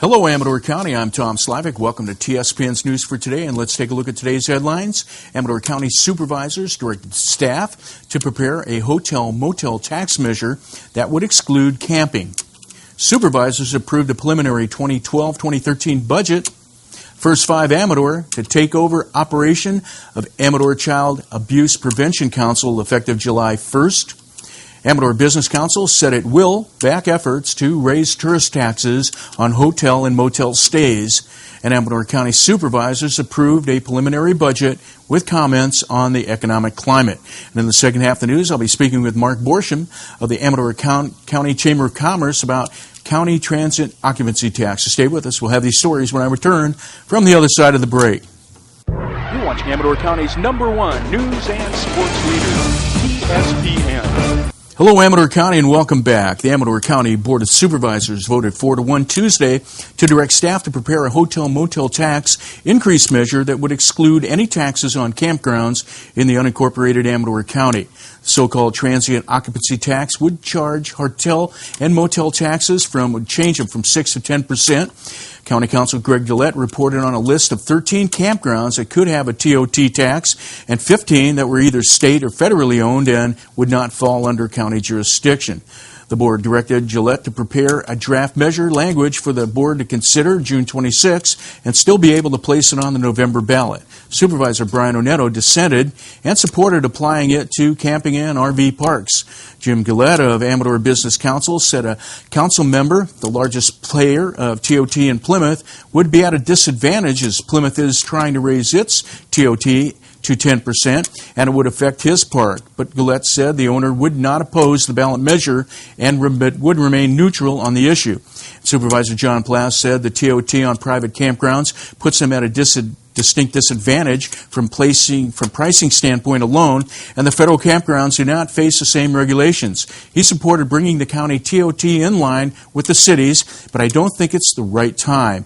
Hello, Amador County. I'm Tom Slivick. Welcome to TSPN's News for Today, and let's take a look at today's headlines. Amador County Supervisors directed staff to prepare a hotel-motel tax measure that would exclude camping. Supervisors approved a preliminary 2012-2013 budget. First five Amador to take over operation of Amador Child Abuse Prevention Council effective July 1st. Amador Business Council said it will back efforts to raise tourist taxes on hotel and motel stays. And Amador County Supervisors approved a preliminary budget with comments on the economic climate. And in the second half of the news, I'll be speaking with Mark Borsham of the Amador County Chamber of Commerce about county transit occupancy tax. So stay with us. We'll have these stories when I return from the other side of the break. You're watching Amador County's #1 news and sports leader, TSPN. Hello, Amador County, and welcome back. The Amador County Board of Supervisors voted 4-1 Tuesday to direct staff to prepare a hotel-motel tax increase measure that would exclude any taxes on campgrounds in the unincorporated Amador County. The so-called transient occupancy tax would charge hotel and motel taxes would change them from 6 to 10%. County Counsel Greg Gillette reported on a list of 13 campgrounds that could have a TOT tax and 15 that were either state or federally owned and would not fall under county jurisdiction. The board directed Gillette to prepare a draft measure language for the board to consider June 26 and still be able to place it on the November ballot. Supervisor Brian Onetto dissented and supported applying it to camping and RV parks. Jim Gillette of Amador Business Council said a council member, the largest player of TOT in Plymouth, would be at a disadvantage as Plymouth is trying to raise its TOT to 10%, and it would affect his park. But Gillette said the owner would not oppose the ballot measure and would remain neutral on the issue. Supervisor John Plass said the TOT on private campgrounds puts them at a distinct disadvantage from pricing standpoint alone, and the federal campgrounds do not face the same regulations. He supported bringing the county TOT in line with the cities, but I don't think it's the right time.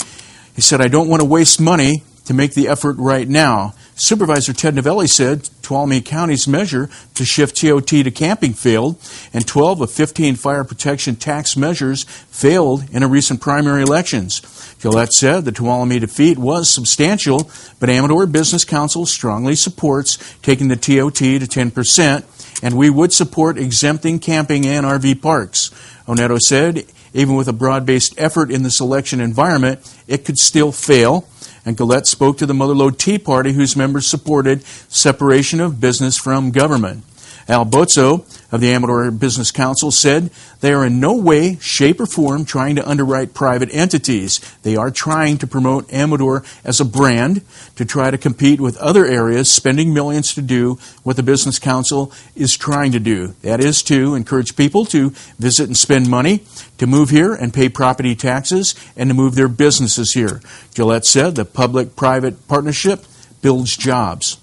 He said, I don't want to waste money to make the effort right now. Supervisor Ted Novelli said Tuolumne County's measure to shift TOT to camping failed, and 12 of 15 fire protection tax measures failed in a recent primary elections. Gillette said the Tuolumne defeat was substantial, but Amador Business Council strongly supports taking the TOT to 10%, and we would support exempting camping and RV parks. Onetto said even with a broad-based effort in this election environment, it could still fail. And Gillette spoke to the Motherlode Tea Party, whose members supported separation of business from government. Al Bozzo of the Amador Business Council said they are in no way, shape, or form trying to underwrite private entities. They are trying to promote Amador as a brand, to try to compete with other areas, spending millions to do what the Business Council is trying to do. That is to encourage people to visit and spend money, to move here and pay property taxes, and to move their businesses here. Gillette said the public-private partnership builds jobs.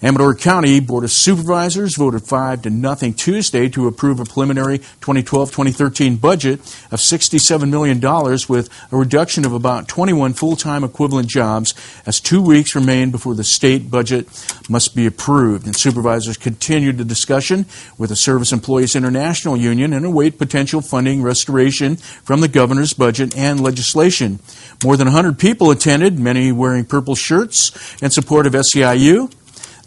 Amador County Board of Supervisors voted 5-0 Tuesday to approve a preliminary 2012-2013 budget of $67 million with a reduction of about 21 full-time equivalent jobs as 2 weeks remain before the state budget must be approved. And supervisors continued the discussion with the Service Employees International Union and await potential funding restoration from the governor's budget and legislation. More than 100 people attended, many wearing purple shirts in support of SEIU.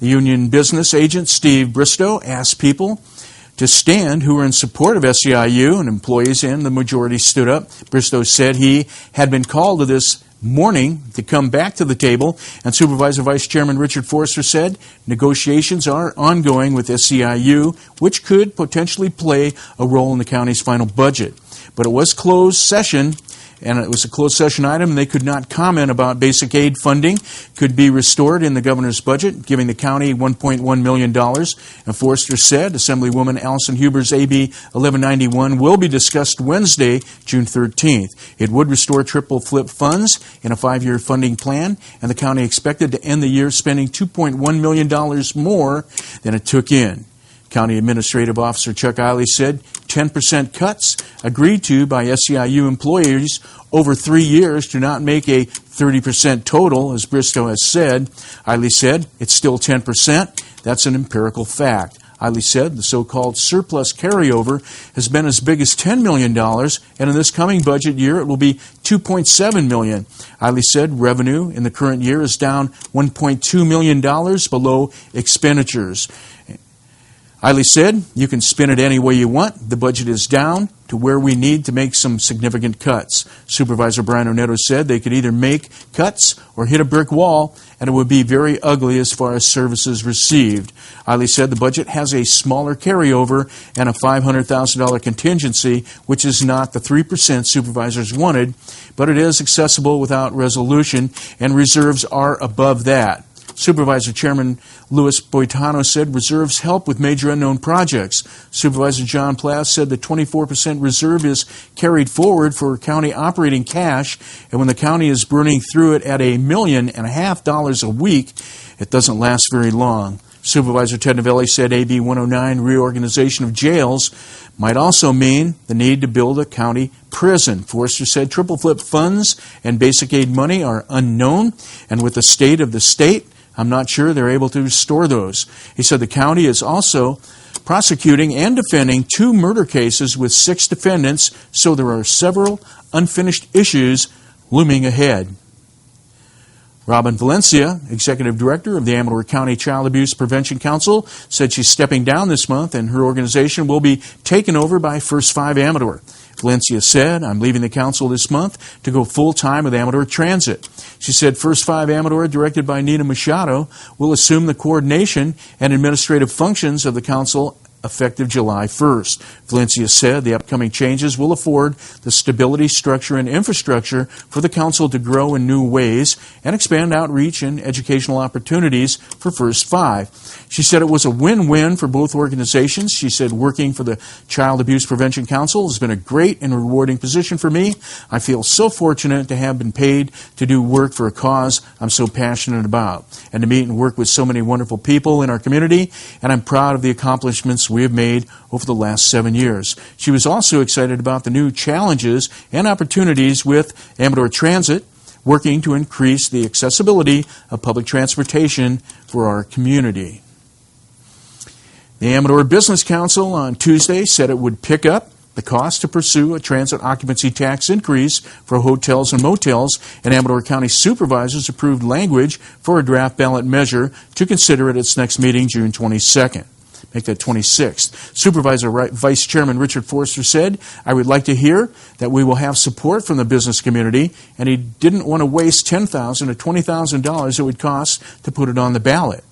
The union business agent, Steve Bristow, asked people to stand who were in support of SEIU, and employees and the majority stood up. Bristow said he had been called to this morning to come back to the table, and Supervisor Vice Chairman Richard Forster said negotiations are ongoing with SEIU, which could potentially play a role in the county's final budget. But it was closed session, and it was a closed session item, and they could not comment about basic aid funding could be restored in the governor's budget, giving the county $1.1 million. And Forster said Assemblywoman Allison Huber's AB 1191 will be discussed Wednesday, June 13th. It would restore triple flip funds in a 5-year funding plan, and the county expected to end the year spending $2.1 million more than it took in. County Administrative Officer Chuck Eiley said 10% cuts agreed to by SEIU employees over 3 years do not make a 30% total, as Bristow has said. Eiley said it's still 10%. That's an empirical fact. Eiley said the so-called surplus carryover has been as big as $10 million, and in this coming budget year it will be $2.7 million. Eiley said revenue in the current year is down $1.2 million below expenditures. Eiley said, you can spin it any way you want. The budget is down to where we need to make some significant cuts. Supervisor Brian Onetto said they could either make cuts or hit a brick wall, and it would be very ugly as far as services received. Eiley said the budget has a smaller carryover and a $500,000 contingency, which is not the 3% supervisors wanted, but it is accessible without resolution, and reserves are above that. Supervisor Chairman Louis Boitano said reserves help with major unknown projects. Supervisor John Plath said the 24% reserve is carried forward for county operating cash, and when the county is burning through it at $1.5 million a week, it doesn't last very long. Supervisor Ted Novelli said AB 109 reorganization of jails might also mean the need to build a county prison. Forrester said triple flip funds and basic aid money are unknown, and with the state of the state, I'm not sure they're able to restore those. He said the county is also prosecuting and defending 2 murder cases with 6 defendants, so there are several unfinished issues looming ahead. Robin Valencia, Executive Director of the Amador County Child Abuse Prevention Council, said she's stepping down this month and her organization will be taken over by First 5 Amador. Valencia said, I'm leaving the council this month to go full-time with Amador Transit. She said First 5 Amador, directed by Nina Machado, will assume the coordination and administrative functions of the council effective July 1st. Valencia said the upcoming changes will afford the stability, structure, and infrastructure for the council to grow in new ways and expand outreach and educational opportunities for First 5. She said it was a win-win for both organizations. She said working for the Child Abuse Prevention Council has been a great and rewarding position for me. I feel so fortunate to have been paid to do work for a cause I'm so passionate about and to meet and work with so many wonderful people in our community, and I'm proud of the accomplishments we have made over the last 7 years. She was also excited about the new challenges and opportunities with Amador Transit, working to increase the accessibility of public transportation for our community. The Amador Business Council on Tuesday said it would pick up the cost to pursue a transit occupancy tax increase for hotels and motels, and Amador County Supervisors approved language for a draft ballot measure to consider at its next meeting June 22nd. Make that 26th. Supervisor Vice Chairman Richard Forster said, I would like to hear that we will have support from the business community, and he didn't want to waste $10,000 or $20,000 it would cost to put it on the ballot.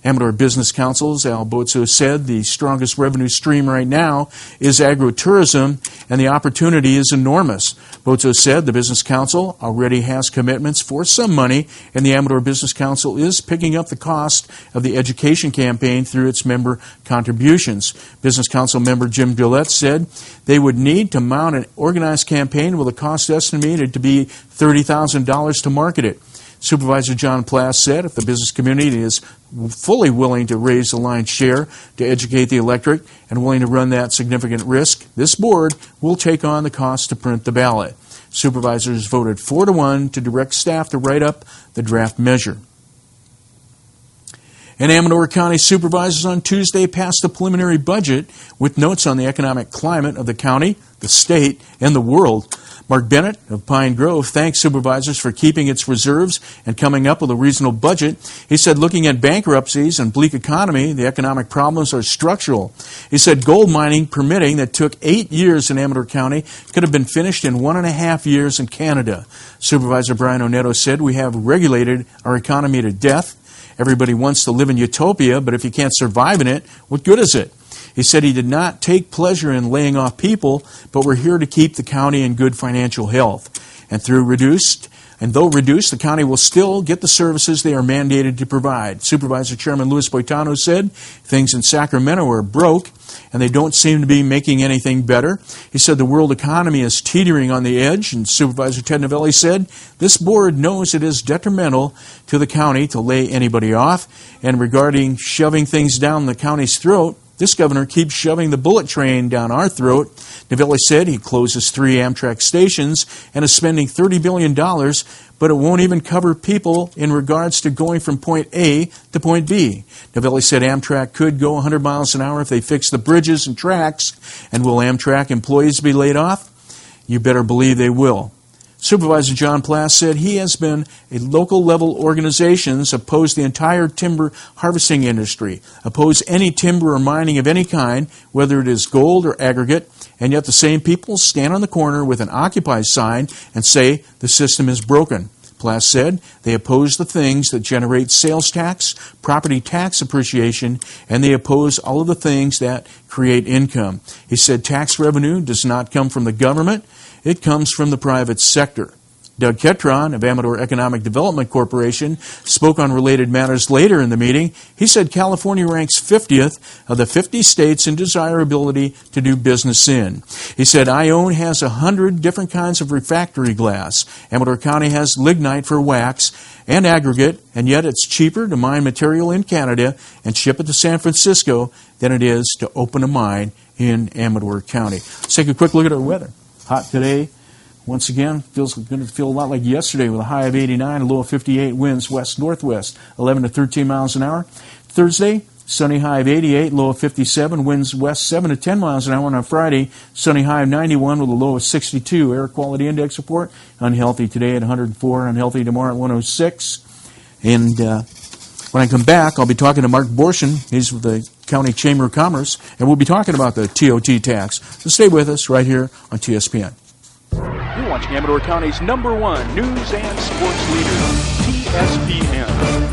Amador Business Council's Al Bozzo said the strongest revenue stream right now is agritourism, and the opportunity is enormous. Bozzo said the Business Council already has commitments for some money, and the Amador Business Council is picking up the cost of the education campaign through its member contributions. Business Council member Jim Gillette said they would need to mount an organized campaign with a cost estimated to be $30,000 to market it. Supervisor John Plath said if the business community is fully willing to raise the lion's share to educate the electorate and willing to run that significant risk, this board will take on the cost to print the ballot. Supervisors voted 4-1 to direct staff to write up the draft measure. And Amador County Supervisors on Tuesday passed the preliminary budget with notes on the economic climate of the county, the state, and the world. Mark Bennett of Pine Grove thanked supervisors for keeping its reserves and coming up with a reasonable budget. He said looking at bankruptcies and bleak economy, the economic problems are structural. He said gold mining permitting that took 8 years in Amador County could have been finished in 1.5 years in Canada. Supervisor Brian Onetto said we have regulated our economy to death. Everybody wants to live in utopia, but if you can't survive in it, what good is it? He said he did not take pleasure in laying off people, but we're here to keep the county in good financial health. And though reduced, the county will still get the services they are mandated to provide. Supervisor Chairman Louis Boitano said things in Sacramento are broke, and they don't seem to be making anything better. He said the world economy is teetering on the edge, and Supervisor Ted Novelli said this board knows it is detrimental to the county to lay anybody off. And regarding shoving things down the county's throat, this governor keeps shoving the bullet train down our throat. Novelli said he closes 3 Amtrak stations and is spending $30 billion, but it won't even cover people in regards to going from point A to point B. Novelli said Amtrak could go 100 miles an hour if they fix the bridges and tracks. And will Amtrak employees be laid off? You better believe they will. Supervisor John Plass said he has been a local-level organizations oppose the entire timber harvesting industry, oppose any timber or mining of any kind, whether it is gold or aggregate, and yet the same people stand on the corner with an Occupy sign and say the system is broken. Plass said they oppose the things that generate sales tax, property tax appreciation, and they oppose all of the things that create income. He said tax revenue does not come from the government, it comes from the private sector. Doug Ketron of Amador Economic Development Corporation spoke on related matters later in the meeting. He said California ranks 50th of the 50 states in desirability to do business in. He said Ione has 100 different kinds of refractory glass. Amador County has lignite for wax and aggregate, and yet it's cheaper to mine material in Canada and ship it to San Francisco than it is to open a mine in Amador County. Let's take a quick look at our weather. Hot today. Once again, going to feel a lot like yesterday with a high of 89, a low of 58, winds west-northwest, 11 to 13 miles an hour. Thursday, sunny high of 88, low of 57, winds west 7 to 10 miles an hour. And on Friday, sunny high of 91 with a low of 62. Air quality index report, unhealthy today at 104, unhealthy tomorrow at 106. And when I come back, I'll be talking to Mark Borshin. He's with the County Chamber of Commerce, and we'll be talking about the TOT tax. So stay with us right here on TSPN. You're watching Amador County's #1 news and sports leader, TSPN.